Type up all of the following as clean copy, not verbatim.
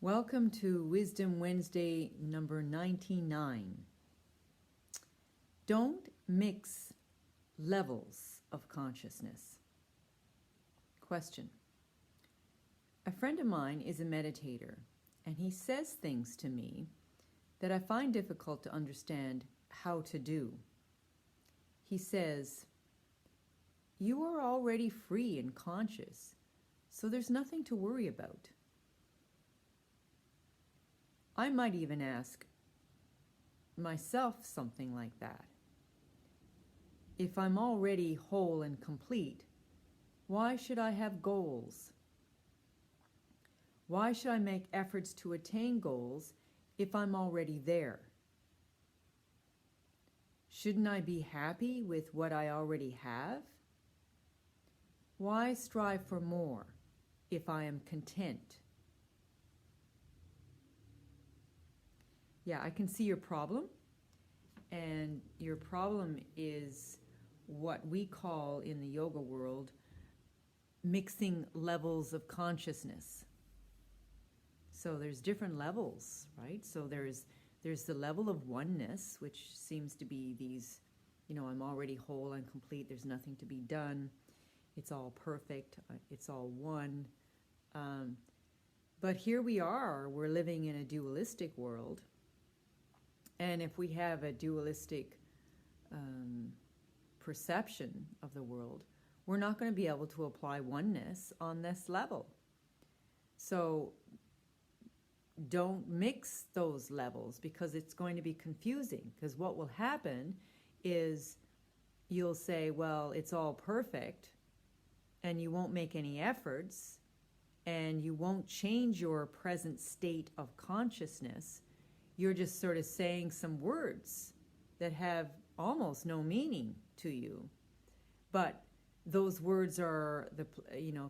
Welcome to Wisdom Wednesday number 99. Don't mix levels of consciousness. Question. A friend of mine is a meditator, and he says things to me that I find difficult to understand how to do. He says, "You are already free and conscious, so there's nothing to worry about." I might even ask myself something like that. If I'm already whole and complete, why should I have goals? Why should I make efforts to attain goals if I'm already there? Shouldn't I be happy with what I already have? Why strive for more if I am content? Yeah, I can see your problem, and your problem is what we call in the yoga world mixing levels of consciousness. So there's different levels, right? So there's the level of oneness, which seems to be these, I'm already whole and complete, there's nothing to be done, it's all perfect, it's all one. But here we are, we're living in a dualistic world. And if we have a dualistic perception of the world, we're not going to be able to apply oneness on this level. So don't mix those levels, because it's going to be confusing. Because what will happen is you'll say, well, it's all perfect, and you won't make any efforts, and you won't change your present state of consciousness. You're just sort of saying some words that have almost no meaning to you. But those words are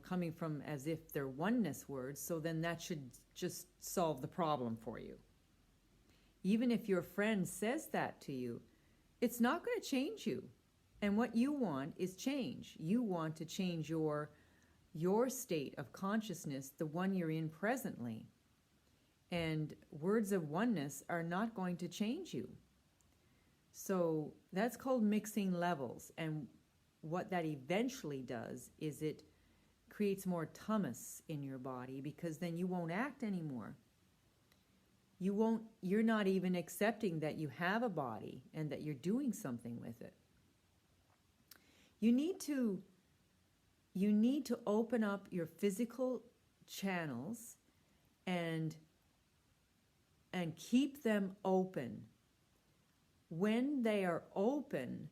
coming from as if they're oneness words, so then that should just solve the problem for you. Even if your friend says that to you, it's not going to change you. And what you want is change. You want to change your state of consciousness, the one you're in presently. And words of oneness are not going to change you. So that's called mixing levels. And what that eventually does is it creates more tummus in your body, because then you won't act anymore. You're not even accepting that you have a body and that you're doing something with it. You need to open up your physical channels and keep them open. When they are open,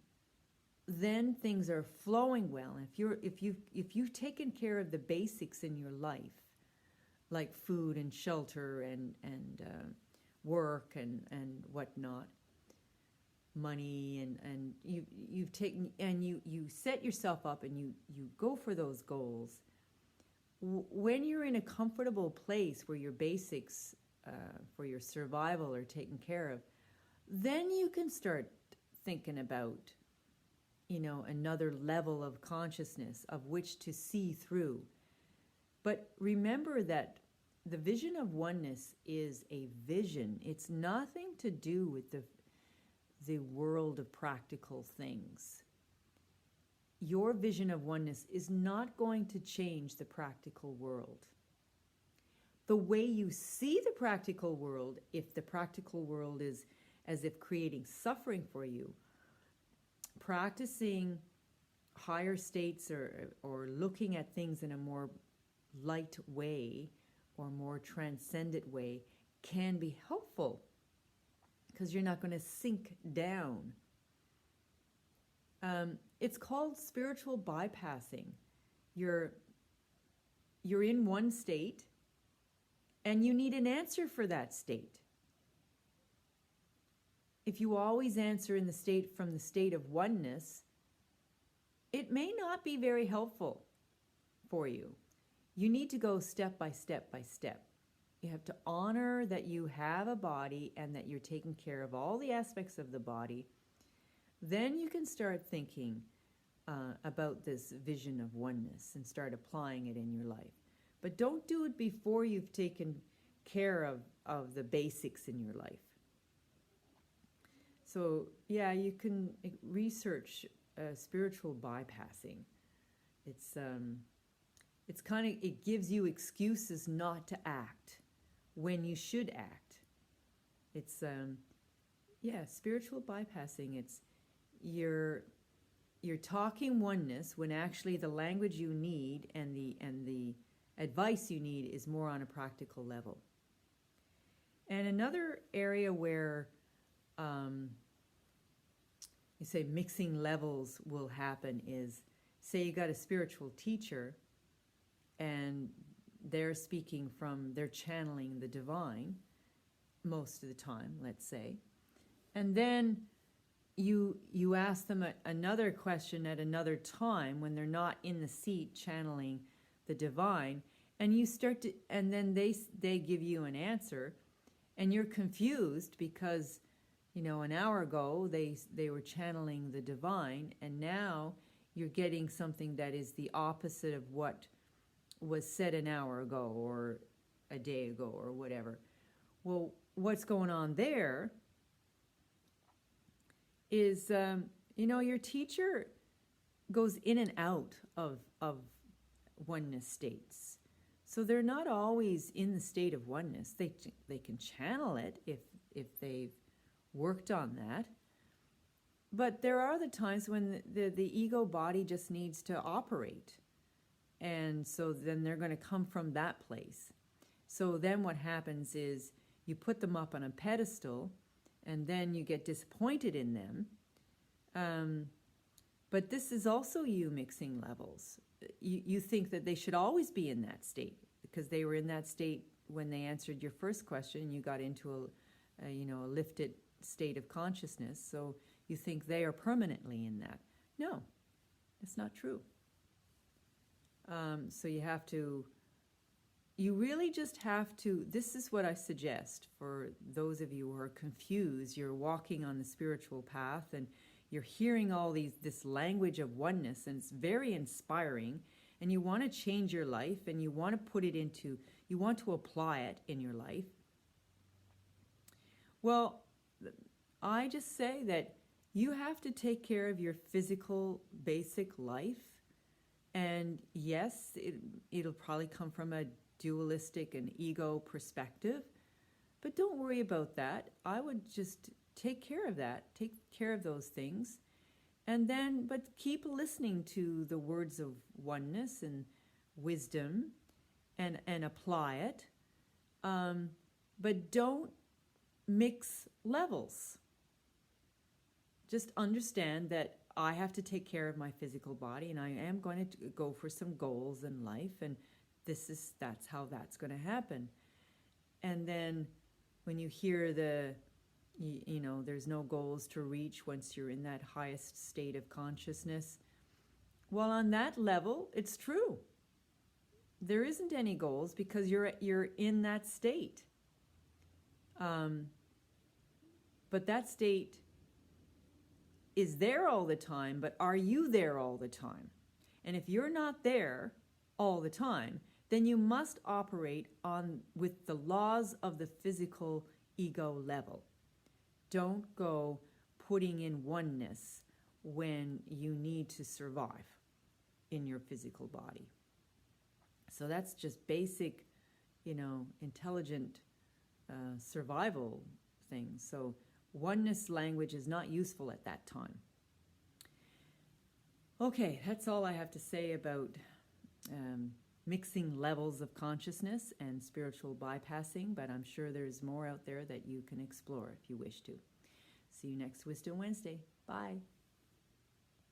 then things are flowing well. If you've taken care of the basics in your life, like food and shelter and work and whatnot, money, and you've taken and you set yourself up and you go for those goals. When you're in a comfortable place where your basics for your survival are taken care of, then you can start thinking about, another level of consciousness of which to see through. But remember that the vision of oneness is a vision. It's nothing to do with the world of practical things. Your vision of oneness is not going to change the practical world. The way you see the practical world, if the practical world is as if creating suffering for you, practicing higher states or looking at things in a more light way or more transcendent way can be helpful, because you're not going to sink down. It's called spiritual bypassing. You're in one state, and you need an answer for that state. If you always answer from the state of oneness, it may not be very helpful for you. You need to go step by step by step. You have to honor that you have a body and that you're taking care of all the aspects of the body. Then you can start thinking about this vision of oneness and start applying it in your life. But don't do it before you've taken care of the basics in your life. So yeah, you can research spiritual bypassing. It's kind of, it gives you excuses not to act when you should act. It's spiritual bypassing. It's you're talking oneness when actually the language you need and the advice you need is more on a practical level. And another area where you say mixing levels will happen is, say you got a spiritual teacher and they're channeling the divine most of the time, let's say, and then you ask them another question at another time when they're not in the seat channeling the divine, and you start to, and then they give you an answer, and you're confused because, you know, an hour ago they were channeling the divine, and now you're getting something that is the opposite of what was said an hour ago or a day ago or whatever. Well, what's going on there is, your teacher goes in and out of oneness states. So they're not always in the state of oneness. They can channel it if they've worked on that. But there are the times when the ego body just needs to operate. And so then they're going to come from that place. So then what happens is you put them up on a pedestal, and then you get disappointed in them. But this is also you mixing levels. You think that they should always be in that state because they were in that state when they answered your first question and you got into a lifted state of consciousness. So you think they are permanently in that. No, it's not true. So you really just have to, this is what I suggest for those of you who are confused. You're walking on the spiritual path and you're hearing all this language of oneness, and it's very inspiring, and you want to change your life and you want to apply it in your life. Well, I just say that you have to take care of your physical basic life. And yes, it'll probably come from a dualistic and ego perspective, but don't worry about that. I would just take care of that, take care of those things, and then, but keep listening to the words of oneness and wisdom and apply it. But don't mix levels. Just understand that I have to take care of my physical body, and I am going to go for some goals in life, and that's how that's going to happen. And then when you hear there's no goals to reach once you're in that highest state of consciousness, well, on that level, it's true. There isn't any goals because you're in that state. But that state is there all the time, but are you there all the time? And if you're not there all the time, then you must operate with the laws of the physical ego level. Don't go putting in oneness when you need to survive in your physical body. So that's just basic, intelligent survival things. So oneness language is not useful at that time. Okay, that's all I have to say about mixing levels of consciousness and spiritual bypassing, but I'm sure there's more out there that you can explore if you wish to. See you next Wisdom Wednesday. Bye.